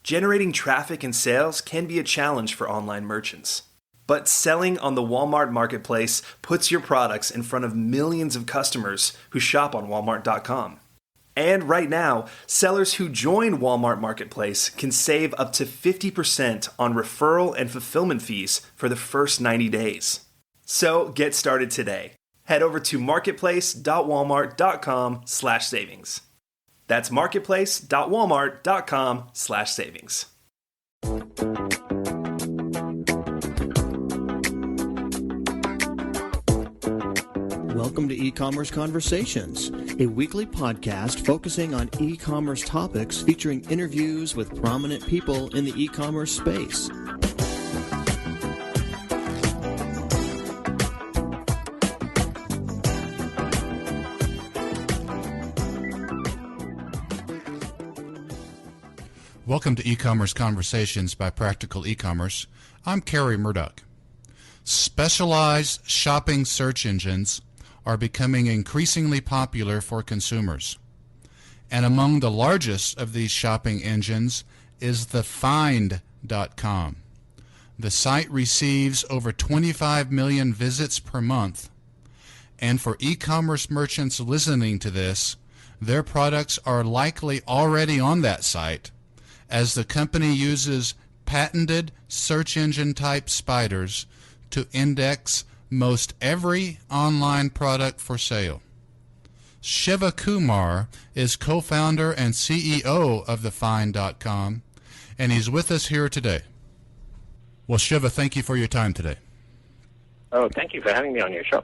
Generating traffic and sales can be a challenge for online merchants. But selling on the Walmart Marketplace puts your products in front of millions of customers who shop on Walmart.com. And right now, sellers who join Walmart Marketplace can save up to 50% on referral and fulfillment fees for the first 90 days. So get started today. Head over to marketplace.walmart.com/savings. That's marketplace.walmart.com/savings. Welcome to E-Commerce Conversations, a weekly podcast focusing on e-commerce topics featuring interviews with prominent people in the e-commerce space. Welcome to E-Commerce Conversations by Practical E-Commerce. I'm Kerry Murdoch. Specialized shopping search engines are becoming increasingly popular for consumers. And among the largest of these shopping engines is the Find.com. The site receives over 25 million visits per month. And for e-commerce merchants listening to this, their products are likely already on that site, as the company uses patented search engine type spiders to index most every online product for sale. Shiva Kumar is co-founder and CEO of the Find.com, and he's with us here today. Well, Shiva, thank you for your time today. Oh, thank you for having me on your show.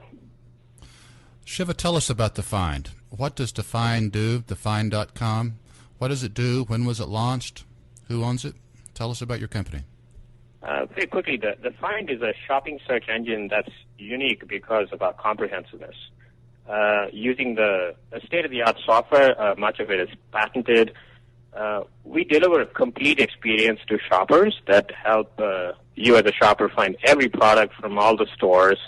Shiva, tell us about the Find. What does the Find do, the Find.com? What does it do? When was it launched? Who owns it? Tell us about your company. Very quickly, the Find is a shopping search engine that's unique because of our comprehensiveness. Using the state-of-the-art software, much of it is patented. We deliver a complete experience to shoppers that help you as a shopper find every product from all the stores,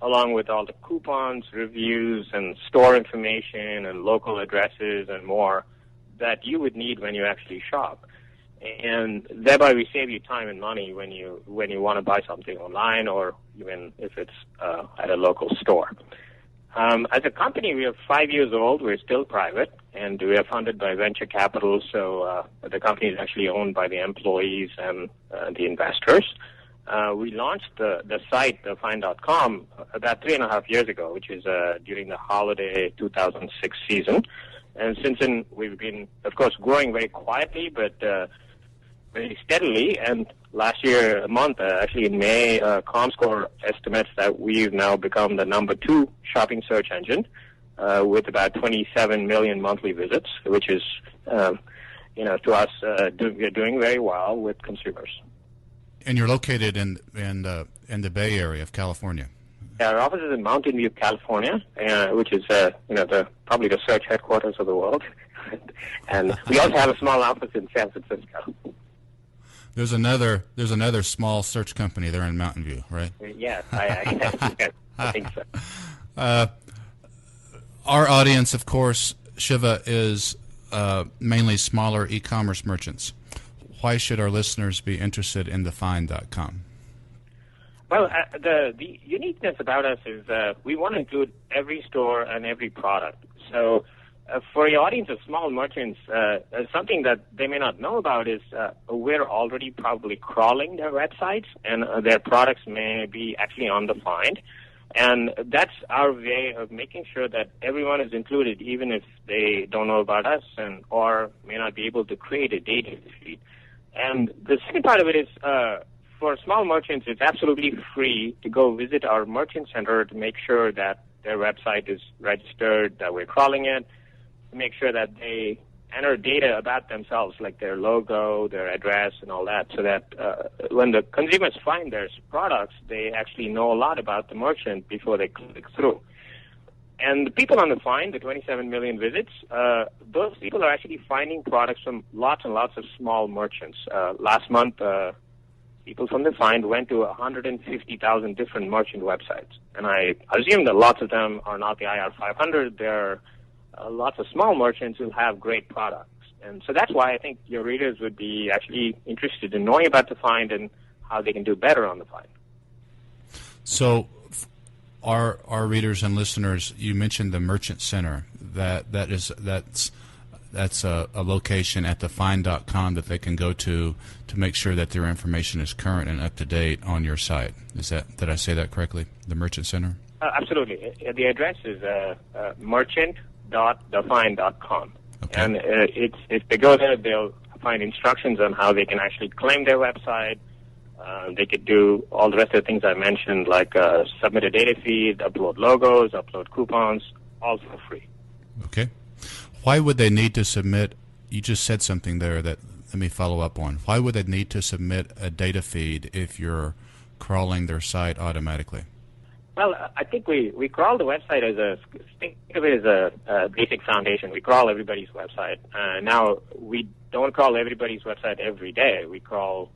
along with all the coupons, reviews, and store information and local addresses and more that you would need when you actually shop. And thereby we save you time and money when you want to buy something online or even if it's at a local store. As a company, we are 5 years old. We're still private, and we are funded by venture capital, so the company is actually owned by the employees and the investors. We launched the site, the Find.com, about 3.5 years ago, which is during the holiday 2006 season. And since then, we've been, of course, growing very quietly, but very steadily. And last year, actually in May, Comscore estimates that we've now become the number 2 shopping search engine with about 27 million monthly visits, which is, to us, we're doing very well with consumers. And you're located in the Bay Area of California. Our office is in Mountain View, California, which is probably the search headquarters of the world. And we also have a small office in San Francisco. There's another small search company there in Mountain View, right? Yes, I think so. Our audience, of course, Shiva, is mainly smaller e-commerce merchants. Why should our listeners be interested in the Find.com? Well, the uniqueness about us is we want to include every store and every product. So for your audience of small merchants, something that they may not know about is we're already probably crawling their websites, and their products may be actually on the Find. And that's our way of making sure that everyone is included, even if they don't know about us or may not be able to create a data feed. And the second part of it is for small merchants, it's absolutely free to go visit our merchant center to make sure that their website is registered, that we're crawling it, to make sure that they enter data about themselves, like their logo, their address, and all that, so that when the consumers find their products, they actually know a lot about the merchant before they click through. And the people on the Find, the 27 million visits, those people are actually finding products from lots and lots of small merchants. Last month, people from the Find went to 150,000 different merchant websites. And I assume that lots of them are not the IR 500. There are lots of small merchants who have great products. And so that's why I think your readers would be actually interested in knowing about the find and how they can do better on the find. So our readers and listeners, you mentioned the Merchant Center. That's a location at thefind.com that they can go to make sure that their information is current and up to date on your site. Did I say that correctly? The Merchant Center? Absolutely. The address is merchant.thefind.com. Okay. And if they go there, they'll find instructions on how they can actually claim their website. They could do all the rest of the things I mentioned, like submit a data feed, upload logos, upload coupons, all for free. Okay. Why would they need to submit? You just said something there that let me follow up on. Why would they need to submit a data feed if you're crawling their site automatically? Well, I think we crawl the website think of it as a basic foundation. We crawl everybody's website. Now, we don't crawl everybody's website every day. We crawl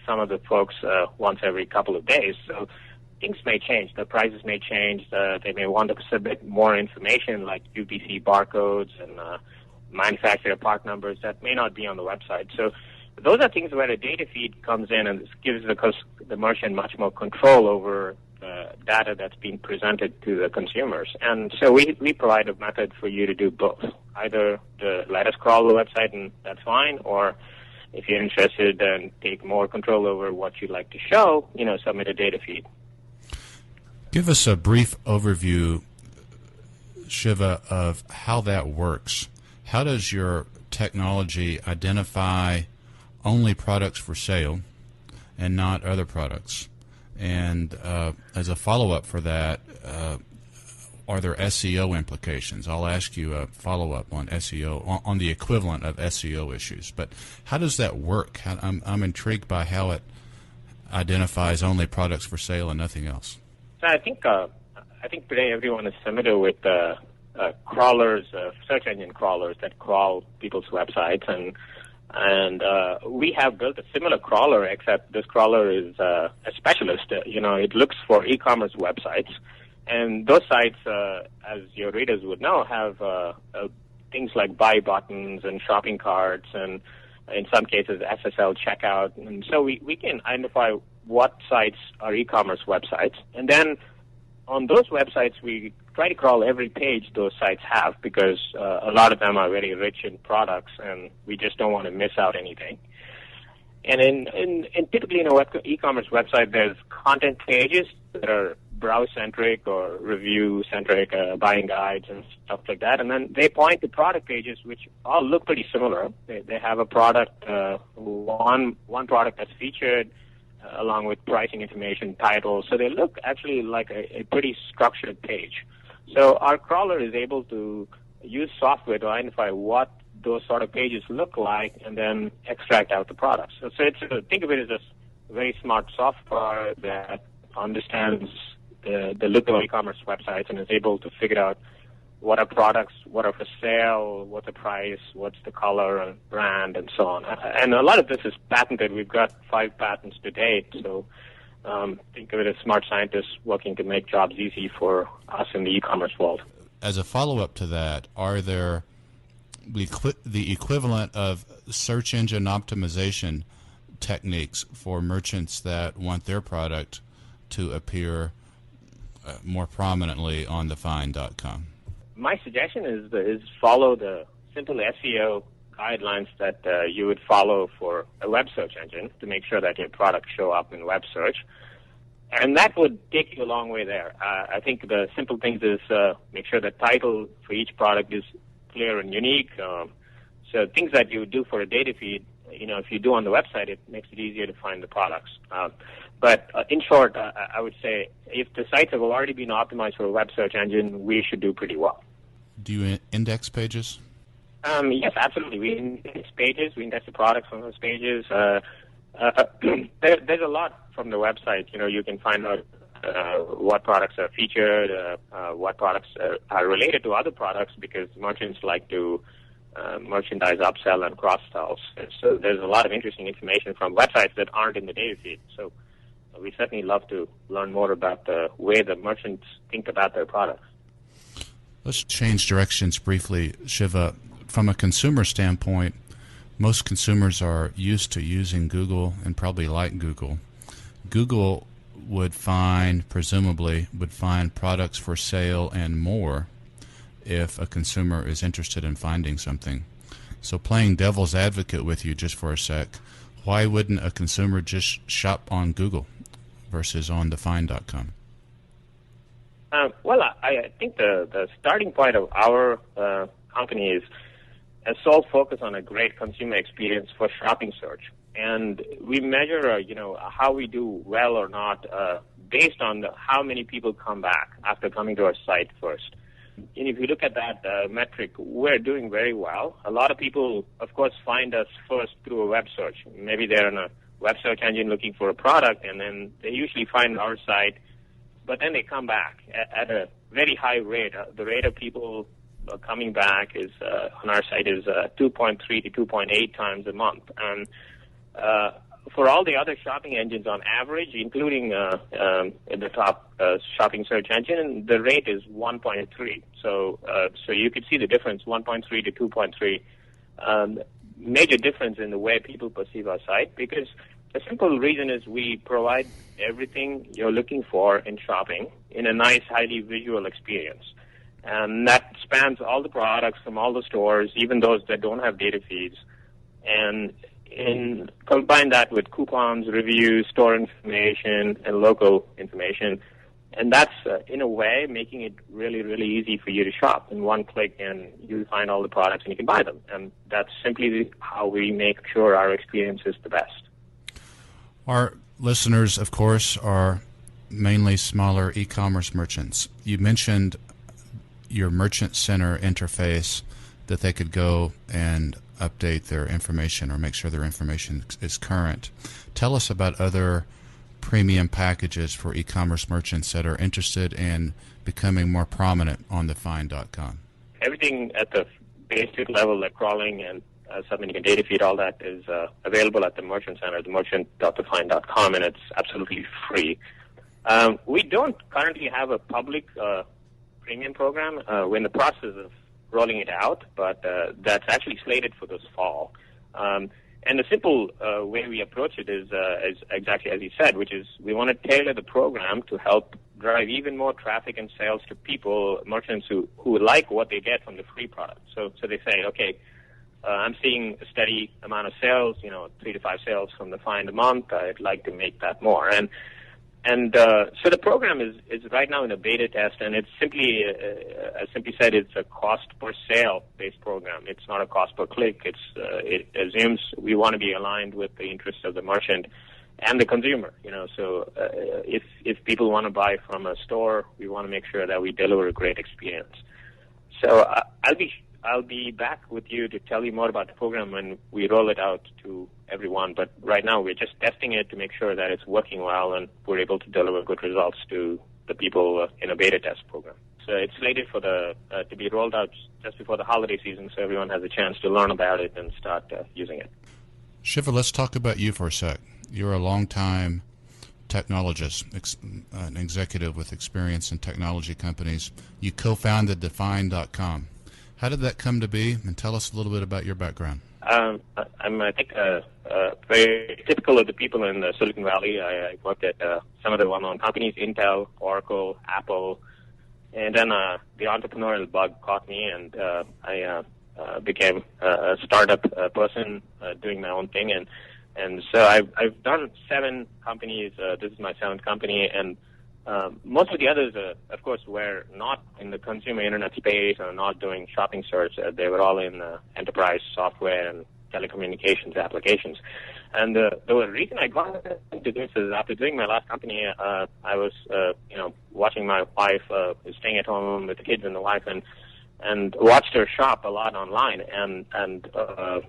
some of the folks once every couple of days. So things may change. The prices may change. They may want to submit more information like UPC barcodes and manufacturer part numbers that may not be on the website. So those are things where a data feed comes in and gives the merchant much more control over data that's being presented to the consumers. And so we provide a method for you to do both. Either let us crawl the website and that's fine, or if you're interested and take more control over what you'd like to show, submit a data feed. Give us a brief overview, Shiva, of how that works. How does your technology identify only products for sale and not other products? And as a follow-up for that, are there SEO implications? I'll ask you a follow-up on SEO, on the equivalent of SEO issues. But how does that work? I'm intrigued by how it identifies only products for sale and nothing else. So I think today everyone is familiar with crawlers, search engine crawlers that crawl people's websites, and we have built a similar crawler, except this crawler is a specialist. It looks for e-commerce websites, and those sites, as your readers would know, have things like buy buttons and shopping carts, and in some cases SSL checkout. And so we can identify what sites are e-commerce websites, and then on those websites we try to crawl every page those sites have, because a lot of them are very rich in products and we just don't want to miss out anything. And in typically in a e-commerce website, there's content pages that are browse-centric or review-centric, buying guides and stuff like that. And then they point to product pages, which all look pretty similar. They have a product, one product that's featured, along with pricing information, titles. So they look actually like a pretty structured page. So our crawler is able to use software to identify what those sort of pages look like and then extract out the products. So think of it as a very smart software that understands the look of e-commerce websites and is able to figure out what are products, what are for sale, what's the price, what's the color and brand, and so on. And a lot of this is patented. We've got 5 patents to date, so think of it as smart scientists working to make jobs easy for us in the e-commerce world. As a follow-up to that, are there the equivalent of search engine optimization techniques for merchants that want their product to appear more prominently on thefind.com? My suggestion is follow the simple SEO guidelines that you would follow for a web search engine to make sure that your products show up in web search. And that would take you a long way there. I think the simple things is make sure the title for each product is clear and unique. So things that you would do for a data feed, if you do on the website, it makes it easier to find the products. But in short, I would say if the sites have already been optimized for a web search engine, we should do pretty well. Do you index pages? Yes, absolutely. We index pages. We index the products on those pages. There's a lot from the website. You can find out what products are featured, what products are related to other products, because merchants like to merchandise, upsell, and cross-sell. So there's a lot of interesting information from websites that aren't in the data feed. So we certainly love to learn more about the way the merchants think about their products. Let's change directions briefly, Shiva. From a consumer standpoint, Most consumers are used to using Google and probably like Google. Google presumably would find products for sale and more if a consumer is interested in finding something. So playing devil's advocate with you just for a sec, why wouldn't a consumer just shop on Google versus on thefind.com? Well, I think the starting point of our company is a sole focus on a great consumer experience for shopping search. And we measure, how we do well or not based on how many people come back after coming to our site first. And if you look at that metric, we're doing very well. A lot of people, of course, find us first through a web search. Maybe they're in a web search engine looking for a product, and then they usually find our site, but then they come back at a very high rate. The rate of people coming back is on our site is 2.3 to 2.8 times a month. And for all the other shopping engines on average, including in the top shopping search engine, the rate is 1.3. So you could see the difference, 1.3 to 2.3. Major difference in the way people perceive our site, because the simple reason is we provide everything you're looking for in shopping in a nice, highly visual experience. And that spans all the products from all the stores, even those that don't have data feeds. And combine that with coupons, reviews, store information, and local information. And that's, in a way, making it really, really easy for you to shop. In one click, and you find all the products and you can buy them. And that's simply how we make sure our experience is the best. Our listeners, of course, are mainly smaller e-commerce merchants. You mentioned your Merchant Center interface, that they could go and update their information or make sure their information is current. Tell us about other premium packages for e-commerce merchants that are interested in becoming more prominent on thefind.com. Everything at the basic level, like crawling and submitting a data feed, all that is available at the Merchant Center, the merchant.thefind.com, and it's absolutely free. We don't currently have a public premium program. We're in the process of rolling it out, but that's actually slated for this fall. And the simple way we approach it is exactly as you said, which is we want to tailor the program to help drive even more traffic and sales to people, merchants who like what they get from the free product. So they say, okay, I'm seeing a steady amount of sales, 3 to 5 sales from the Find a month. I'd like to make that more. And so the program is right now in a beta test, and it's simply, as simply said, it's a cost per sale based program. It's not a cost per click. It assumes we want to be aligned with the interests of the merchant and the consumer. So if people want to buy from a store, we want to make sure that we deliver a great experience. So I'll be back with you to tell you more about the program when we roll it out to everyone. But right now we're just testing it to make sure that it's working well and we're able to deliver good results to the people in a beta test program. So it's slated for to be rolled out just before the holiday season, so everyone has a chance to learn about it and start using it. Shiva, let's talk about you for a sec. You're a longtime technologist, an executive with experience in technology companies. You co-founded thefind.com. How did that come to be? And tell us a little bit about your background. I'm, I think, very typical of the people in the Silicon Valley. I worked at some of the well-known companies, Intel, Oracle, Apple, and then the entrepreneurial bug caught me, and I became a startup person doing my own thing. And so I've done 7 companies. This is my 7th company, and most of the others, of course, were not in the consumer internet space or not doing shopping search. They were all in enterprise software and telecommunications applications. And the reason I got into this is after doing my last company, I was, watching my wife, staying at home with the kids and the wife, and watched her shop a lot online, and I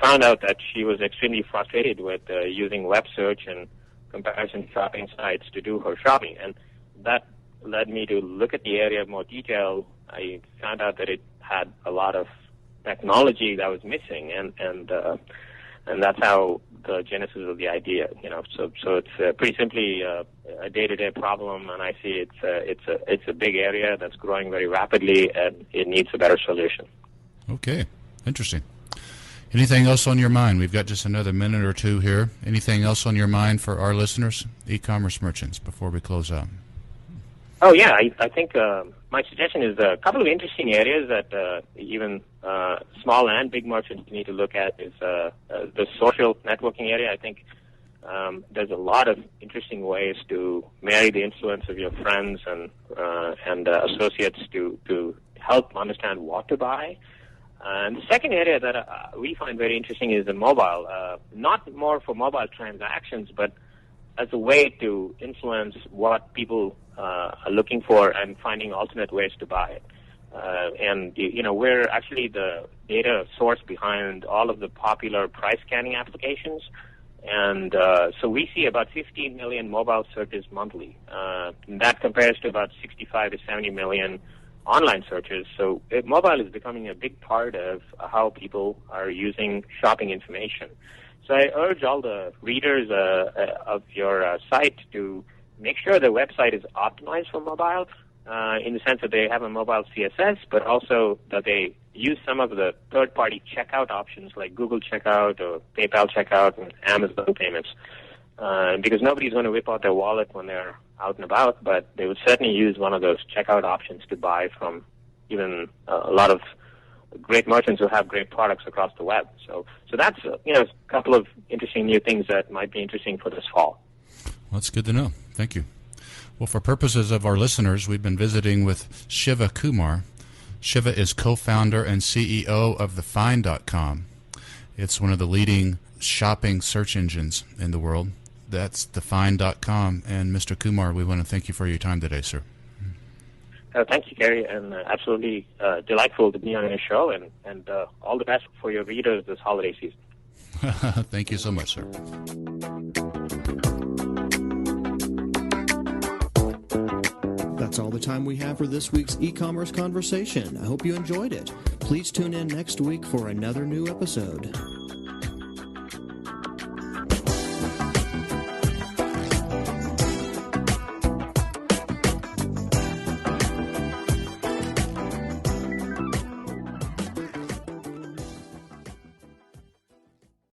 found out that she was extremely frustrated with using web search and comparison shopping sites to do her shopping, and that led me to look at the area in more detail. I found out that it had a lot of technology that was missing, and that's how the genesis of the idea. So it's pretty simply a day-to-day problem, and I see it's a big area that's growing very rapidly, and it needs a better solution. Okay, interesting. Anything else on your mind? We've got just another minute or two here. Anything else on your mind for our listeners, e-commerce merchants, before we close out? Oh, yeah. I think my suggestion is a couple of interesting areas that even small and big merchants need to look at is the social networking area. I think there's a lot of interesting ways to marry the influence of your friends and associates to help understand what to buy. And the second area that we find very interesting is the mobile, not more for mobile transactions, but as a way to influence what people are looking for and finding alternate ways to buy it. And we're actually the data source behind all of the popular price scanning applications. And so we see about 15 million mobile searches monthly. That compares to about 65 to 70 million online searches. So mobile is becoming a big part of how people are using shopping information. So I urge all the readers of your site to make sure the website is optimized for mobile, in the sense that they have a mobile CSS, but also that they use some of the third-party checkout options like Google Checkout or PayPal Checkout and Amazon Payments. Because nobody's going to whip out their wallet when they're out and about, but they would certainly use one of those checkout options to buy from even a lot of great merchants who have great products across the web. So that's a couple of interesting new things that might be interesting for this fall. Well, that's good to know. Thank you. Well, for purposes of our listeners, we've been visiting with Shiva Kumar. Shiva is co-founder and CEO of TheFind.com. It's one of the leading shopping search engines in the world. That's TheFind.com. And Mr. Kumar, we want to thank you for your time today, sir. Thank you, Gary, and absolutely delightful to be on your show, and all the best for your readers this holiday season. Thank you so much, sir. That's all the time we have for this week's e-commerce conversation. I hope you enjoyed it. Please tune in next week for another new episode.